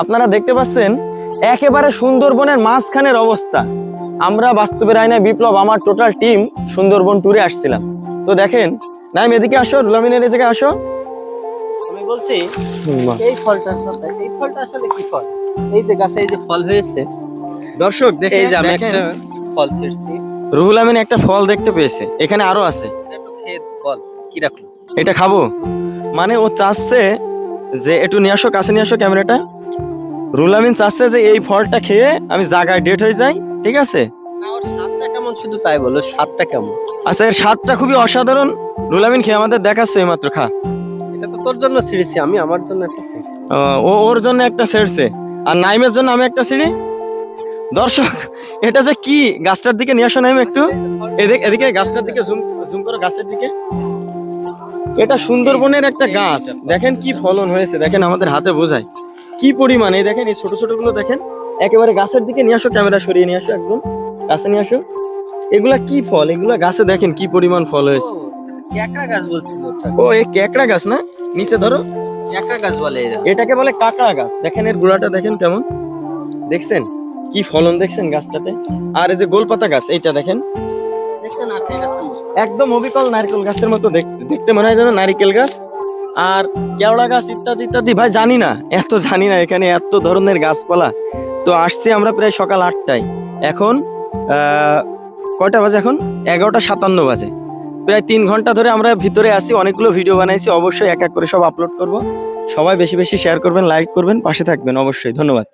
আপনারা দেখতে পাচ্ছেন একেবারে সুন্দরবনের মাঝখানের অবস্থা। আমরা বাস্তবের আয়নায় বিপ্লব আমার টোটাল টিম সুন্দরবন ট্যুরে আসছিলাম। তো দেখেন, নাইম এদিকে আসো, রুলামিনের এই জায়গায় আসো। আমি বলছি এই ফলটা আসলে কি ফল? এই যে গাছে এই যে ফল হয়েছে, দর্শক দেখেন, এই যে আমি একটা ফল ছিঁড়ছি। রুহুল আমিন একটা ফল দেখতে পেয়েছে, এখানে আরো আছে। এটা একটু খেয়ে বল কি রাখলো। এটা খাবো মানে ও চাচ্ছে যে একটু নিয়ে আসো, কাছে নিয়ে আসো ক্যামেরাটা। রুহুল আমিন চাচ্ছে যে এই ফলটা খেয়ে আমি জায়গায় ডেট হয়ে যাই, ঠিক আছে? না, ওর স্বাদটা কেমন শুধু তাই বলো, স্বাদটা কেমন? আচ্ছা, এর স্বাদটা খুবই অসাধারণ। রুহুল আমিন খেয়ে আমাদের দেখাচ্ছে এইমাত্র, খা। এটা তো তোর জন্য ছিঁড়েছি, আমি আমার জন্য একটা ছিঁড়ছি। ওর জন্য একটা ছেড়ছে, আর নাইমের জন্য আমি একটা ছিঁড়ি। দর্শক, এটা যে কি, গাছটার দিকে নিয়ে আসো নাইম একটু। এদিকে গাছটার দিকে জুম করো, গাছের দিকে। এটা সুন্দরবনের একটা গাছ, দেখেন কি ফলন হয়েছে, দেখেন আমাদের হাতে বোঝায় কি পরিমাণে। দেখেন এই ছোট ছোট গুলো দেখেন, একেবারে গাছের দিকে নিয়ে আসো, ক্যামেরা সরিয়ে নিয়ে আসো, একদম গাছে নিয়ে আসো। এগুলা কি ফল, এগুলা গাছে দেখেন কি পরিমাণ ফল হয়েছে। ক্যাকড়া গাছ বলছিল ওটা। ও, এই ক্যাকড়া গাছ না, নিচে ধরো। ক্যাকড়া গাছ বলে এরা। এটাকে বলে কাঁকড়া গাছ। দেখেন এর গোড়াটা দেখেন কেমন, দেখছেন কি ফলন দেখছেন গাছটাতে। আর এই যে গোলপাতা গাছ, এইটা দেখেন, দেখছেন নারকেল গাছের মতো। একদম অবিকল নারকেল গাছের মতো দেখতে, দেখতে মনে হয় যেন নারকেল গাছ। আর কেওড়া গাছ ইত্যাদি ইত্যাদি, ভাই জানি না, এত জানি না এখানে এত ধরনের গাছপালা। তো আসছি আমরা প্রায় সকাল 8টায়, এখন কয়টা বাজে, এখন 11:57 বাজে। প্রায় 3 ঘন্টা ধরে আমরা ভিতরে আছি, অনেকগুলো ভিডিও বানাইছি, অবশ্যই এক এক করে সব আপলোড করব। সবাই বেশি বেশি শেয়ার করবেন, লাইক করবেন, পাশে থাকবেন অবশ্যই। ধন্যবাদ।